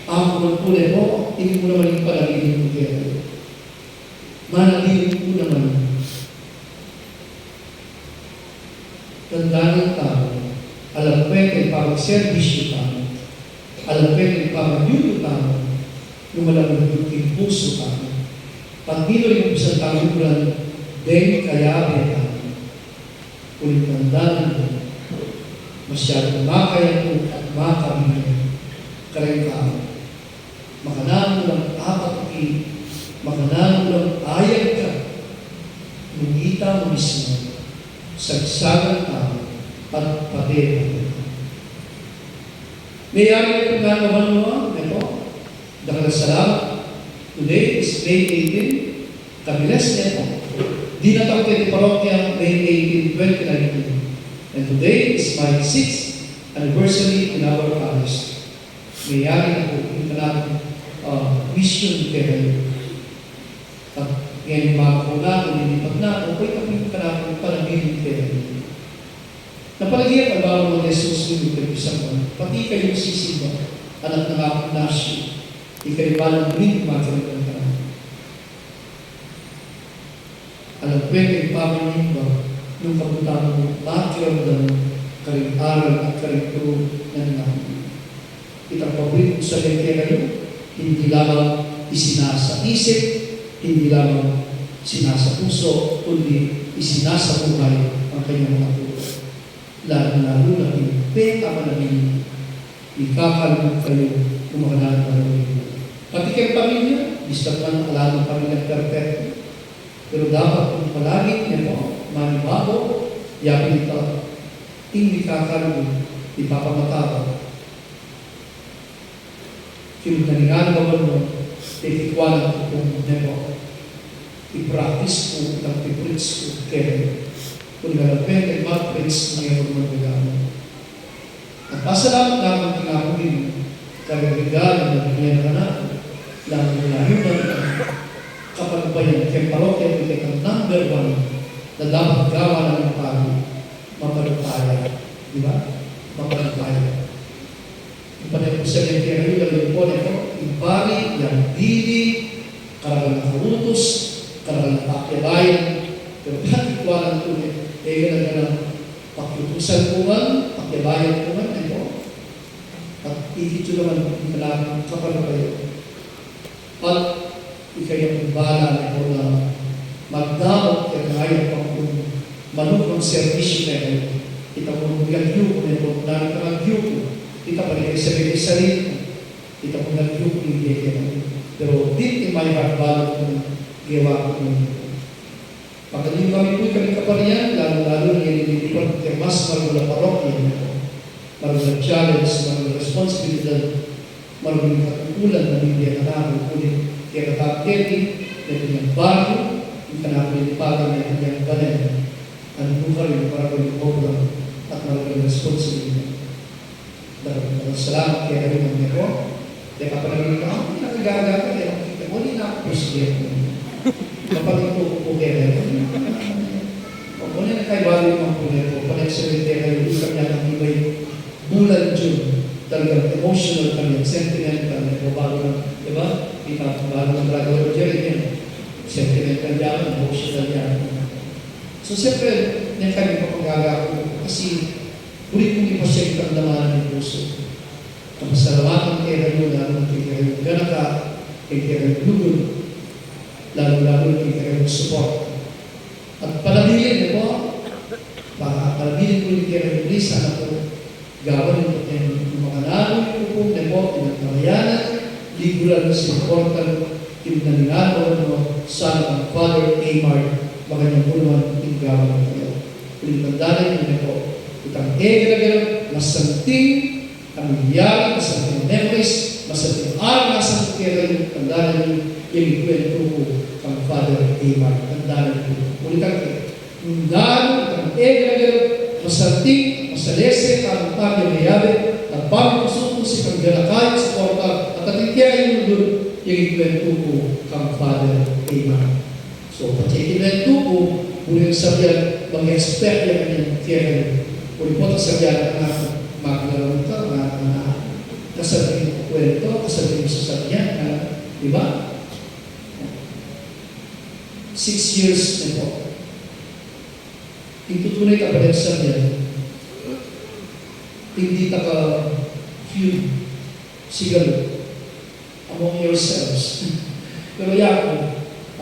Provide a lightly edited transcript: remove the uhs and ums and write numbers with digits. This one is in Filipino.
Ang kumuntunin mo, hindi mo naman yung panagiging mo kaya. Managiging mo naman. Tanda ng tao, alam ko yung pag-servisyo tao, alam ko yung pag-yuto tao, yung malamang yung puso tao. Pag dito yung isang tangulan, then kaya tao. Ulit tanda ng masyadong makaya at makabigay. Karang tao. Makanang lang apatki, makanang lang ayag ka, nungita mo mismo, sagsagang tao, at patay. Mayari kung gano'n mo, ito, salamat. Today is May 18, kabilas nito. Di na tayo kayo parokya May 18, 2019. And today is my 6th anniversary in our parish. Mayari na po yung kanang mission kayo. At ngayon mga po na, kung nilipat na, okay na po yung kanang panagiging kayo. Napalagyan ang bawang mga Jesus yung isang pati kayong sisimba, anak ng akong nasyo, ikaibalang rin magkaroon ka. Alam ko yung pamilya ba, nung kapunta mo, magkaroon karing aral at karing turo ng namin. Itang pabrik sa lente kayo, hindi lamang isinasa isip, hindi lamang sinasa puso, kundi isinasa buhay ang kanyang mga turo. Lalo na peka ka namin, ikakalong kayo kumakalaan ka namin. Pati kayong pamilya, distat man alam ng pamilya perfecto. Pero dapat kung palagi niya po, manibago, yapin ito, hindi kakalong, ipapamatawa. Kinagalingan ba mo, titikwalan ko kung niya po, i-practice ko, i-preach ko, kaya kung nalapin ay mag-praise ngayon magregalo. At pasalamat naman kinakabin regalo na bigyan ka na lang lahin na kapag ba yan kaya parokya bigay ang number 1 na dapat gawa ng pagi mapalataya. Di ba? Mapalataya. Ipanay ko sa liyan kaya rin yung po nito ibari, yung dili, karagal na karutos, karagal na pakyabayan, pero patikwalan ko niya kaya ganang pakiutusan ko man, pakibayan ko man, ito. At ikito naman kailangan kapag kayo. At ikayang bala ito na magdamot kaya ngayon pang kung manukang servisyo na ito. Kita mo nagyo ko nito, dahil ka nagyo ko. Kita pa rin kayo sarili. Kita mo nagyo ko yung gaya. Pero deep in my heart, bala ko gawa ko nito. Pagdating kami po kami kaparian, lalo-lalo na nililipan kaya mas marunong parokya, marunong challenge, marunong responsibilidad, marunong katutulan na hindi ang namin ulit. Kaya katapketi, na kanyang bago, yung kanapin pagan na kanyang banen, ang buka rin para kanyang obra at marunong responsibilidad. Dapat salamat kaya rin ang nero. Kaya kapalagin ka, hindi nakagaga ka, kaya makikita mo, hindi na ako president. Kapag ito po kaya o muna na kayo bali mga puner ko, panagsalite kayo, hindi kami ang iba'y bulan dyan, talagang emotional kami, sentimental, bago na, di ba? Bago ng dragawa dyan, yan, sentimental yan, emotional yan. So, siyempre, yan kami papagaga ko, kasi ulit kong ipasya itang laman ng puso. Kapasalamatan kaya kayo, lalo kay kayo ganaka, kay kayo lugod, lalo-lalo kay kayo support. At palabilin mo, palabilin ko ni kayo ni sana po gawin yung mga nalong kupong na po, pinagkamayanan, liguran na supportan, kinalingano mo, sana ang Father Amar, magandang puluhan, yung gawin kayo. Uling tandaan nyo po, itang egalagal, masanting, pamilyari, masanting memories, masanting araw, masanting kayo yung tandaan nyo, yung ikwento ko kang Father Amar. Tandaan nyo. Ulitan kayo. Nandaan, itang egalagal, masanting, masalese, kang pagyo mayabe, at pagkusuko si kang galakay, sa porta, at ating yung doon, yung ikwento ko kang Father Amar. So, pati ikwento ko, ulit sabihan, mag-expect yan yung kaya ulit po sabihan na maglalong ka, kasabihin ko kwento, kasabihin Di ba? 6 years na po. Itutunay ka pa sa niya, hindi ka feud sigalo among yourselves. Pero Yaakov,